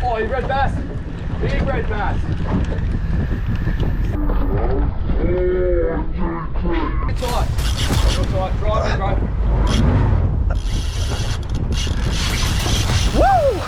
Oh, you red bass. Big red bass. It's tight. It's tight. Drive. Woo!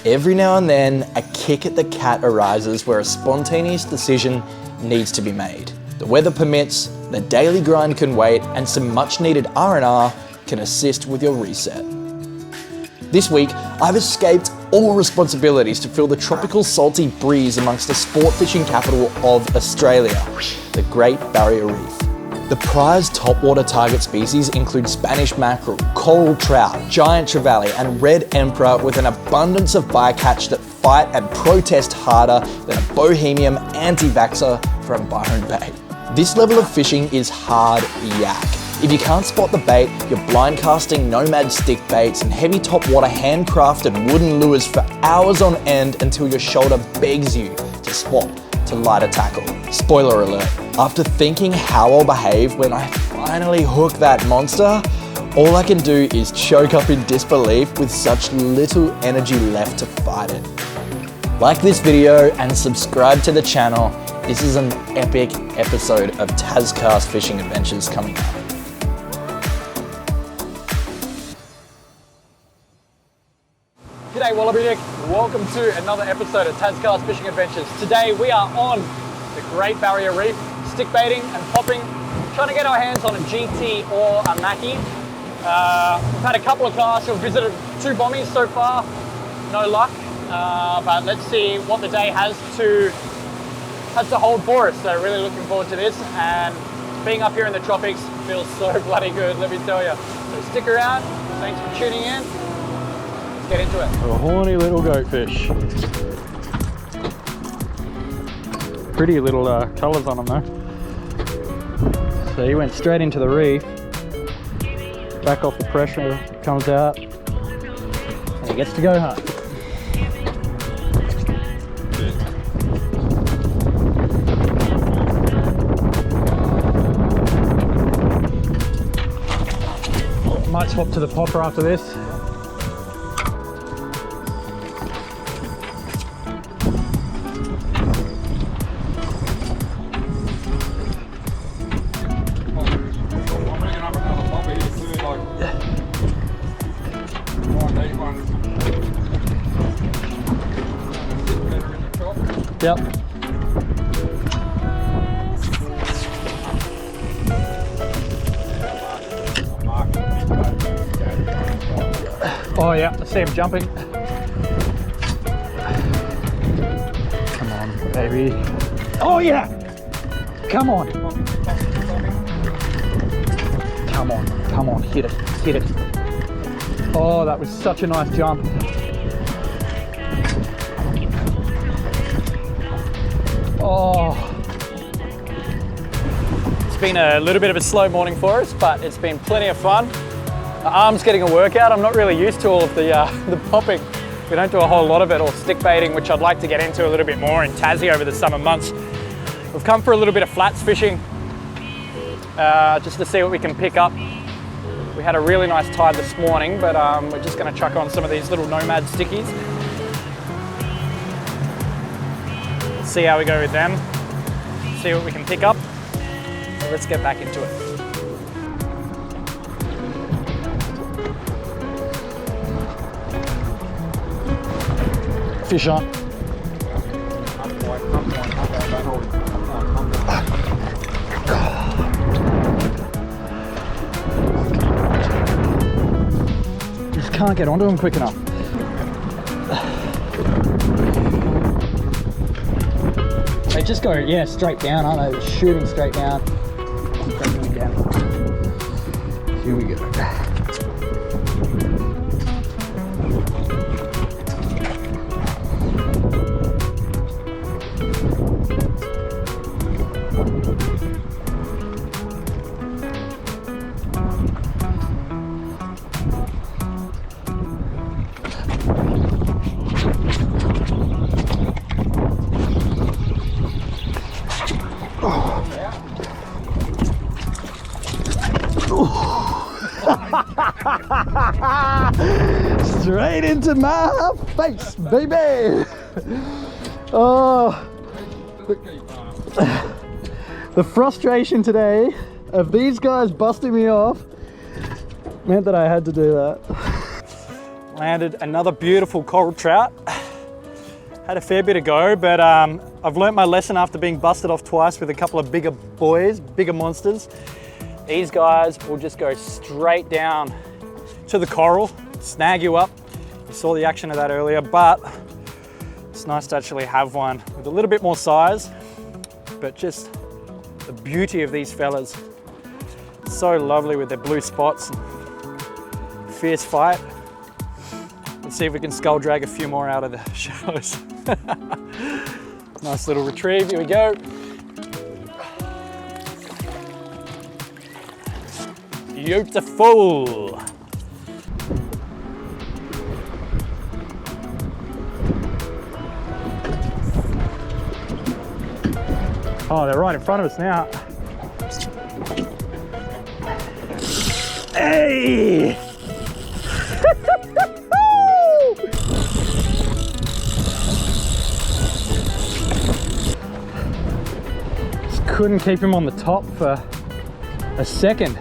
Every now and then, a kick at the cat arises where a spontaneous decision needs to be made. The weather permits, the daily grind can wait, and some much needed R&R can assist with your reset. This week, I've escaped all responsibilities to feel the tropical salty breeze amongst the sport fishing capital of Australia, the Great Barrier Reef. The prized topwater target species include Spanish Mackerel, Coral Trout, Giant Trevally, and Red Emperor, with an abundance of bycatch that fight and protest harder than a bohemian anti-vaxxer from Byron Bay. This level of fishing is hard yak. If you can't spot the bait, you're blind casting Nomad stick baits and heavy topwater handcrafted wooden lures for hours on end until your shoulder begs you to swap to lighter tackle. Spoiler alert, after thinking how I'll behave when I finally hook that monster, all I can do is choke up in disbelief with such little energy left to fight it. Like this video and subscribe to the channel. This is an epic episode of Tascast Fishing Adventures coming up. G'day Wallaby Dick, welcome to another episode of Tascast Fishing Adventures. Today we are on the Great Barrier Reef, stick baiting and popping, trying to get our hands on a GT or a Mackie. We've had a couple of casts, we've visited 2 bommies so far, no luck, but let's see what the day has to hold for us. So really looking forward to this, and being up here in the tropics feels so bloody good, let me tell you. So stick around, thanks for tuning in. Get into it. A horny little goatfish. Pretty little colours on them though. So he went straight into the reef, back off the pressure, comes out, and he gets to go home. Might swap to the popper after this. Yep. Oh yeah, I see him jumping. Come on, baby. Oh yeah! Come on. Come on, hit it. Oh, that was such a nice jump. Oh. It's been a little bit of a slow morning for us, but it's been plenty of fun. The arm's getting a workout. I'm not really used to all of the popping. We don't do a whole lot of it, or stick baiting, which I'd like to get into a little bit more in Tassie over the summer months. We've come for a little bit of flats fishing, just to see what we can pick up. We had a really nice tide this morning, but we're just going to chuck on some of these little Nomad stickies. See how we go with them, see what we can pick up. So let's get back into it. Fish on. Just can't get onto him quick enough. They just go, yeah, straight down, aren't they? They're shooting straight down. Keep breaking them down. Here we go. Straight into my face, baby. Oh, the frustration today of these guys busting me off meant that I had to do that. Landed another beautiful coral trout. Had a fair bit to go, but I've learnt my lesson after being busted off twice with a couple of bigger boys, bigger monsters. These guys will just go straight down to the coral, snag you up. You saw the action of that earlier, but it's nice to actually have one with a little bit more size, but just the beauty of these fellas. So lovely with their blue spots. Fierce fight. Let's see if we can skull drag a few more out of the shallows. Nice little retrieve, here we go. Beautiful. Oh, they're right in front of us now. Hey! Just couldn't keep him on the top for a second.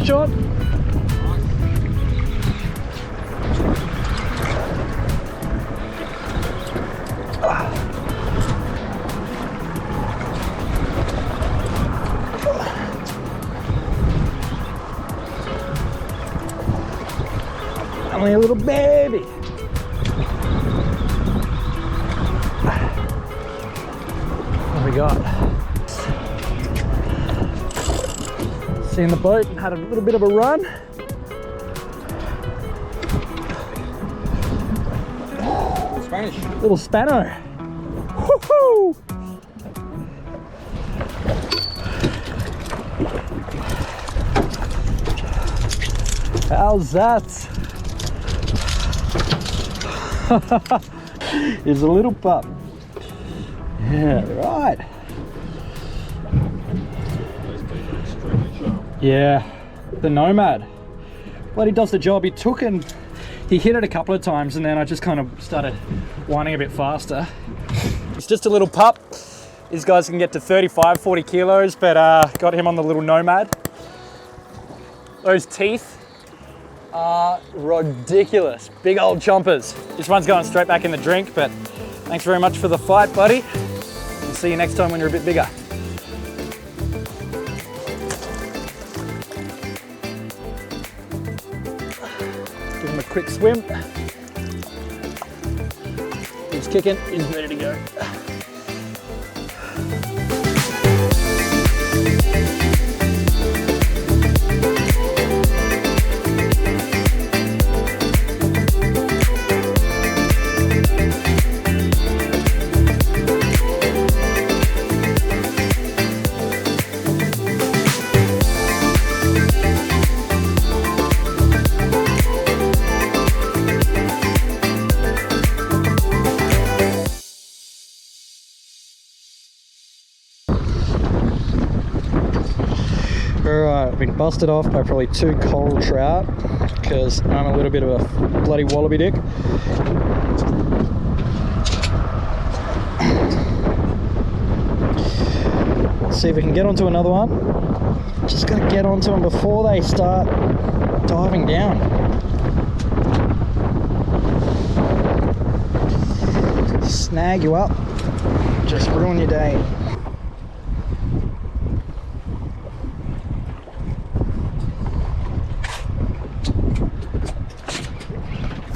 Shot. Only a little baby. What we got? Seen the boat and had a little bit of a run. Spanish. Little Spano. Woohoo! How's that? He's a little pup. Yeah, right. Yeah, the Nomad. Bloody does the job. He took and he hit it a couple of times, and then I just kind of started winding a bit faster. It's just a little pup. These guys can get to 35, 40 kilos, but got him on the little Nomad. Those teeth are ridiculous. Big old chompers. This one's going straight back in the drink, but thanks very much for the fight, buddy. We'll see you next time when you're a bit bigger. Give him a quick swim. He's kicking, he's ready to go. Alright, I've been busted off by probably 2 coral trout because I'm a little bit of a bloody wallaby dick. Let's see if we can get onto another one. Just gotta get onto them before they start diving down. Snag you up, just ruin your day.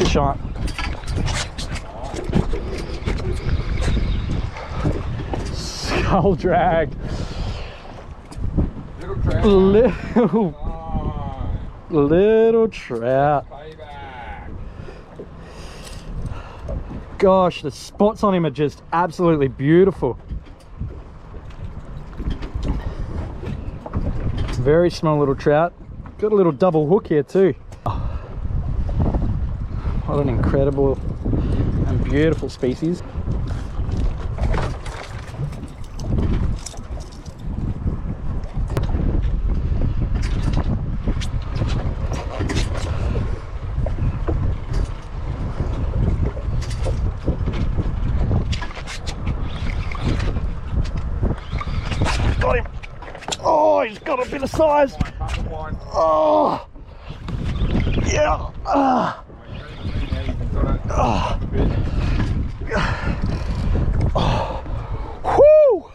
fish on. Skull drag. Little trout. Gosh, the spots on him are just absolutely beautiful. Very small little trout. Got a little double hook here too. What an incredible and beautiful species. Got him. Oh, he's got a bit of size. Oh, yeah. Whoo.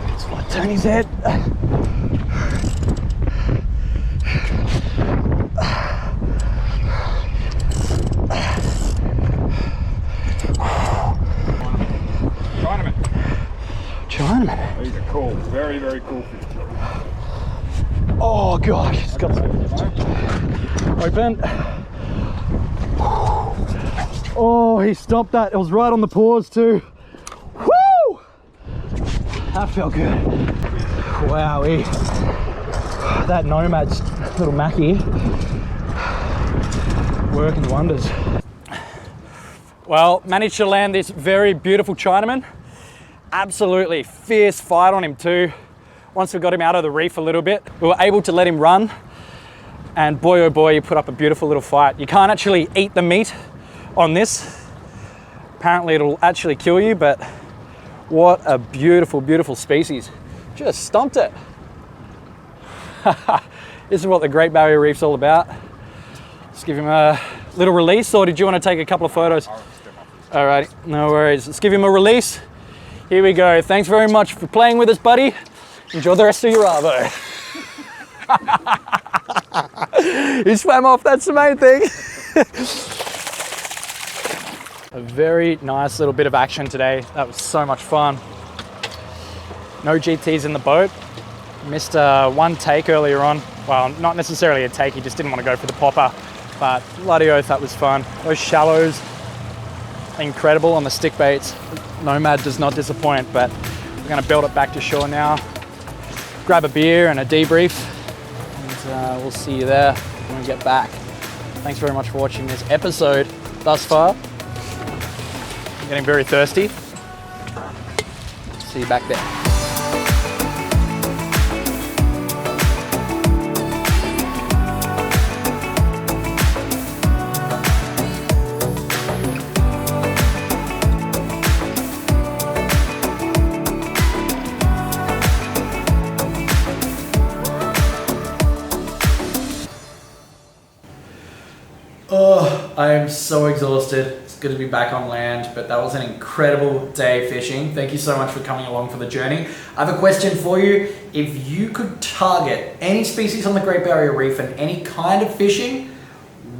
That's why Tony's head. Chinaman. These are cool, very, very cool fish. Oh gosh, it's got open. Oh, he stopped that. It was right on the paws too. Woo! That felt good. Wowee. That Nomad's little Mackie working wonders. Well, managed to land this very beautiful Chinaman. Absolutely fierce fight on him too. Once we got him out of the reef a little bit, we were able to let him run, and boy oh boy, he put up a beautiful little fight. You can't actually eat the meat on this. Apparently it'll actually kill you, but what a beautiful, beautiful species. Just stomped it. This is what the Great Barrier Reef's all about. Let's give him a little release, or did you want to take a couple of photos? All right, no worries. Let's give him a release. Here we go. Thanks very much for playing with us, buddy. Enjoy the rest of your Arvo. He swam off, that's the main thing. A very nice little bit of action today. That was so much fun. No GTs in the boat. Missed one take earlier on. Well, not necessarily a take, he just didn't want to go for the popper. But bloody oath, that was fun. Those shallows, incredible on the stick baits. Nomad does not disappoint, but we're gonna build it back to shore now. Grab a beer and a debrief, and we'll see you there when we get back. Thanks very much for watching this episode thus far. I'm getting very thirsty. See you back there. Oh, I am so exhausted. It's good to be back on land, but that was an incredible day fishing. Thank you so much for coming along for the journey. I have a question for you. If you could target any species on the Great Barrier Reef and any kind of fishing,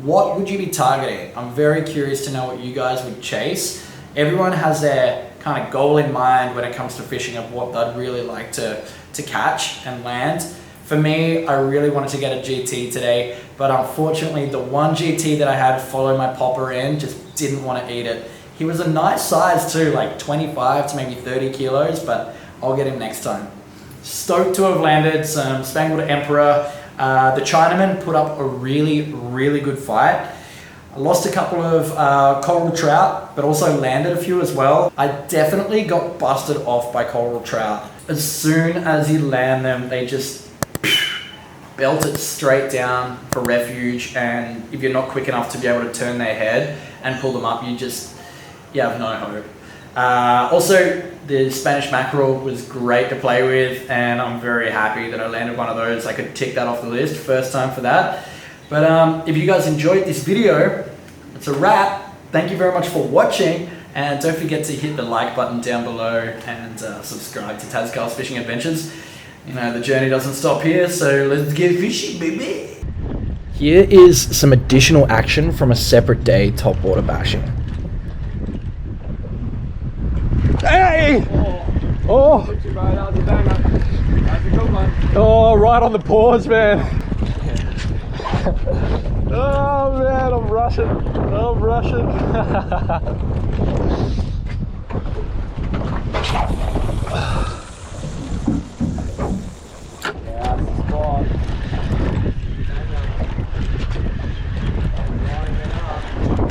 what would you be targeting? I'm very curious to know what you guys would chase. Everyone has their kind of goal in mind when it comes to fishing of what they'd really like to catch and land. For me, I really wanted to get a GT today, but unfortunately the one GT that I had follow my popper in just didn't want to eat it. He was a nice size too, like 25 to maybe 30 kilos, but I'll get him next time. Stoked to have landed some Spangled Emperor. The Chinaman put up a really, really good fight. I lost a couple of Coral Trout, but also landed a few as well. I definitely got busted off by Coral Trout. As soon as you land them, they just belt it straight down for refuge, and if you're not quick enough to be able to turn their head and pull them up, you have no hope. Also, the Spanish Mackerel was great to play with, and I'm very happy that I landed one of those. I could tick that off the list, first time for that. But if you guys enjoyed this video, it's a wrap. Thank you very much for watching, and don't forget to hit the like button down below and subscribe to Tascast Fishing Adventures. You know, the journey doesn't stop here, so let's get fishing, baby! Here is some additional action from a separate day topwater bashing. Hey! Oh! Oh, right on the paws, man. Oh man, I'm rushing. I'm rushing.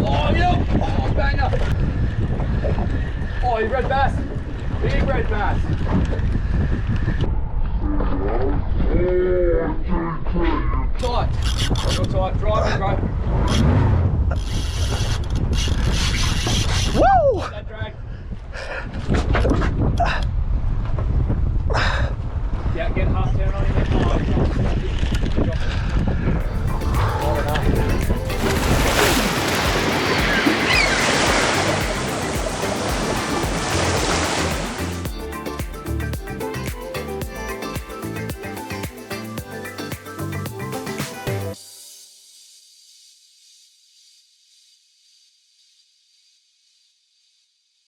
Oh, yep. Oh, banger. Oh, you red bass. Big red bass. Tight. Real tight. Drive, bro. Woo! That drag. Yeah, get half down on you.